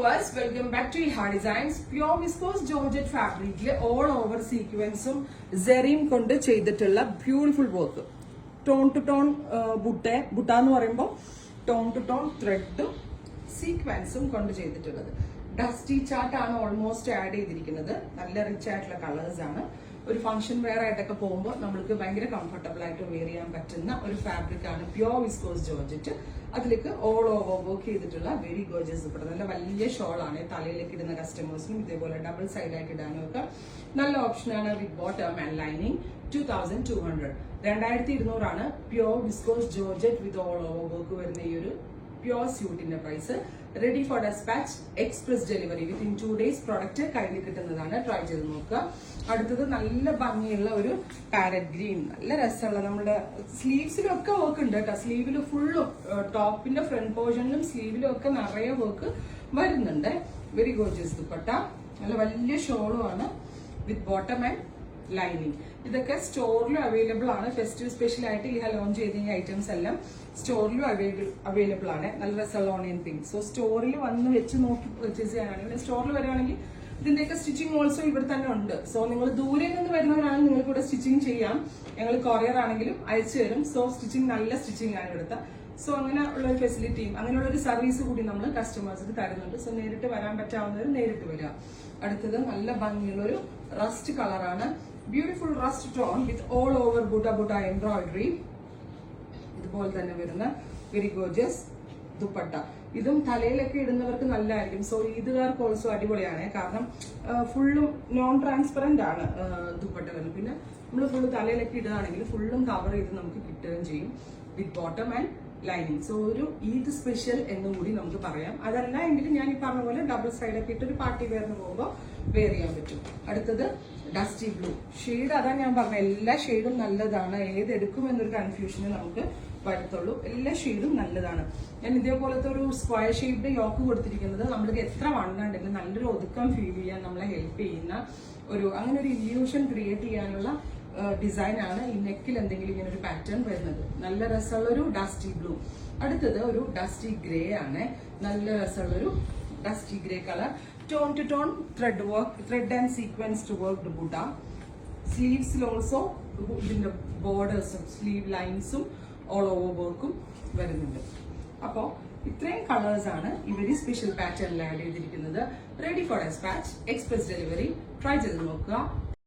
viewers, welcome back to Iha Designs. Pure viscose georgette fabric all over sequence zerim kondu ചെയ്തിട്ടുള്ള beautiful work. Tone to tone butta എന്ന് പറയുമ്പോൾ tone to tone thread sequence kondu ചെയ്തിട്ടുള്ളത്. Dusty chart ആണ് almost add ചെയ്തിരിക്കുന്നത്. നല്ല rich ആയിട്ടുള്ള colours ആണ്. ഒരു ഫംഗ്ഷൻ വെയർ ആയിട്ടൊക്കെ പോകുമ്പോൾ നമ്മൾക്ക് ഭയങ്കര കംഫർട്ടബിൾ ആയിട്ട് വെയർ ചെയ്യാൻ പറ്റുന്ന ഒരു ഫാബ്രിക് ആണ് പ്യോർ വിസ്കോസ് ജോർജറ്റ്. അതിലേക്ക് ഓൾ ഓവർ വർക്ക് ചെയ്തിട്ടുള്ള വെരി ഗോർജിയസ് ഇവിടെ നല്ല വലിയ ഷോൾ ആണ്. തലയിലേക്ക് ഇടുന്ന കസ്റ്റമേഴ്സിനും ഇതേപോലെ ഡബിൾ സൈഡ് ആയിട്ട് ഇടാനും ഒക്കെ നല്ല ഓപ്ഷനാണ്. വിത്ത് ബോട്ടം ആൻഡ് ലൈനിങ് 2200 2200 ആണ് pure viscose georgette with all over work വരുന്ന ഈ ഒരു പ്യോർ സ്യൂട്ടിന്റെ price. Ready for despatch, express delivery within 2 days product കയ്യിൽ കിട്ടുന്നതാണ്. ട്രൈ ചെയ്ത് നോക്കുക. അടുത്തത് നല്ല ഭംഗിയുള്ള ഒരു പാരറ്റ് ഗ്രീൻ, നല്ല രസമുള്ള നമ്മുടെ സ്ലീവ്സിലൊക്കെ വർക്ക് ഉണ്ട് കേട്ടോ. സ്ലീവിൽ ഫുള്ളും ടോപ്പിന്റെ ഫ്രണ്ട് പോർഷനിലും സ്ലീവിലും ഒക്കെ നിറയെ വർക്ക് വരുന്നുണ്ട്. വെരി ഗോർജിയസ് ദുപ്പട്ട, നല്ല വലിയ ഷോളും ആണ് വിത്ത് ബോട്ടം ആൻഡ് ലൈനിങ്. ഇതൊക്കെ സ്റ്റോറിലും അവൈലബിൾ ആണ്. ഫെസ്റ്റീവ് സ്പെഷ്യൽ ആയിട്ട് ഈ ലോഞ്ച് ചെയ്ത ഈ ഐറ്റംസ് എല്ലാം സ്റ്റോറിലും അവൈലബിൾ ആണ്. നല്ല രസമുള്ള ഓണിയൻ പിങ്ക്. സോ സ്റ്റോറിൽ വന്ന് വെച്ച് നോക്കി പർച്ചേസ് ചെയ്യാനാണെങ്കിൽ സ്റ്റോറിൽ വരികയാണെങ്കിൽ ഇതിന്റെയൊക്കെ സ്റ്റിച്ചിങ് ഓൾസോ ഇവിടെ തന്നെ ഉണ്ട്. സോ നിങ്ങൾ ദൂരെ നിന്ന് വരുന്നവരാണെങ്കിൽ നിങ്ങൾക്ക് ഇവിടെ സ്റ്റിച്ചിങ് ചെയ്യാം. ഞങ്ങൾ കൊറിയർ ആണെങ്കിലും അയച്ചു തരും. സോ സ്റ്റിച്ചിങ് നല്ല സ്റ്റിച്ചിങ് ആണ് ഇവിടുത്തെ. സോ അങ്ങനെ ഉള്ള ഒരു ഫെസിലിറ്റിയും അങ്ങനെയുള്ള ഒരു സർവീസ് കൂടി നമ്മൾ കസ്റ്റമേഴ്സിന് തരുന്നുണ്ട്. സോ നേരിട്ട് വരാൻ പറ്റാവുന്നവർ നേരിട്ട് വരിക. അടുത്തത് നല്ല ഭംഗിയുള്ള ഒരു റസ്റ്റ് കളറാണ്. ബ്യൂട്ടിഫുൾ റസ്റ്റ് ടോൺ വിത്ത് ഓൾ ഓവർ ബുട്ട എംബ്രോയിഡറി. ഇതുപോലെ തന്നെ വരുന്ന വെരി ഗോർജിയസ് ദുപ്പട്ട. ഇതും തലയിലൊക്കെ ഇടുന്നവർക്ക് നല്ലതായിരിക്കും. സോ ഇതുകാർക്ക് ഓൾസോ അടിപൊളിയാണ്. കാരണം ഫുള്ളും നോൺ ട്രാൻസ്പെറന്റ് ആണ് ദുപ്പട്ട വരുന്നത്. പിന്നെ നമ്മൾ ഫുള്ള് തലയിലൊക്കെ ഇടുകയാണെങ്കിൽ ഫുള്ളും കവർ ചെയ്ത് നമുക്ക് കിട്ടുകയും ചെയ്യും വിത്ത് ബോട്ടം ആൻഡ് ലൈനിങ്. സോ ഒരു ഈദ് സ്പെഷ്യൽ എന്നും കൂടി നമുക്ക് പറയാം. അതല്ല എങ്കിൽ ഞാൻ ഈ പറഞ്ഞ പോലെ ഡബിൾ സൈഡൊക്കെ ഇട്ട് ഒരു പാർട്ടി വെയറിന് പോകുമ്പോൾ വെയർ ചെയ്യാൻ പറ്റും. അടുത്തത് ഡസ്റ്റി ബ്ലൂ ഷെയ്ഡ്. അതാ ഞാൻ പറഞ്ഞ എല്ലാ ഷെയ്ഡും നല്ലതാണ്. ഏതെടുക്കും എന്നൊരു കൺഫ്യൂഷന് നമുക്ക് വരത്തുള്ളൂ. എല്ലാ ഷെയ്ഡും നല്ലതാണ്. ഞാൻ ഇതേപോലത്തെ ഒരു സ്ക്വയർ ഷേപ്ഡ് യോക്ക് കൊടുത്തിരിക്കുന്നത് നമ്മൾക്ക് എത്ര വണ്ണുണ്ടെങ്കിലും നല്ലൊരു ഒതുക്കം ഫീൽ ചെയ്യാൻ നമ്മളെ ഹെൽപ്പ് ചെയ്യുന്ന ഒരു അങ്ങനെ ഒരു ഇല്യൂഷൻ ക്രിയേറ്റ് ചെയ്യാനുള്ള ഡിസൈൻ ആണ്. ഈ നെക്കിൽ എന്തെങ്കിലും ഇങ്ങനെ ഒരു പാറ്റേൺ വരുന്നത് നല്ല രസമുള്ള ഒരു ഡസ്റ്റി ബ്ലൂ. അടുത്തത് ഒരു ഡസ്റ്റി ഗ്രേ ആണ്. നല്ല രസമുള്ള ഒരു dusty grey colour. Tone to tone thread work, thread and sequenced work butta. സ്ലീവ്സിൽ ഓൾസോ ഇതിന്റെ ബോർഡേഴ്സും സ്ലീവ് ലൈൻസും ഓൾ ഓവർ വർക്കും വരുന്നുണ്ട്. അപ്പോൾ ഇത്രയും കളേഴ്സ് ആണ് ഈ വെരി സ്പെഷ്യൽ പാറ്റേണിൽ ആഡ് ചെയ്തിരിക്കുന്നത്. Ready for despatch, express delivery. Try ചെയ്ത് നോക്കുക.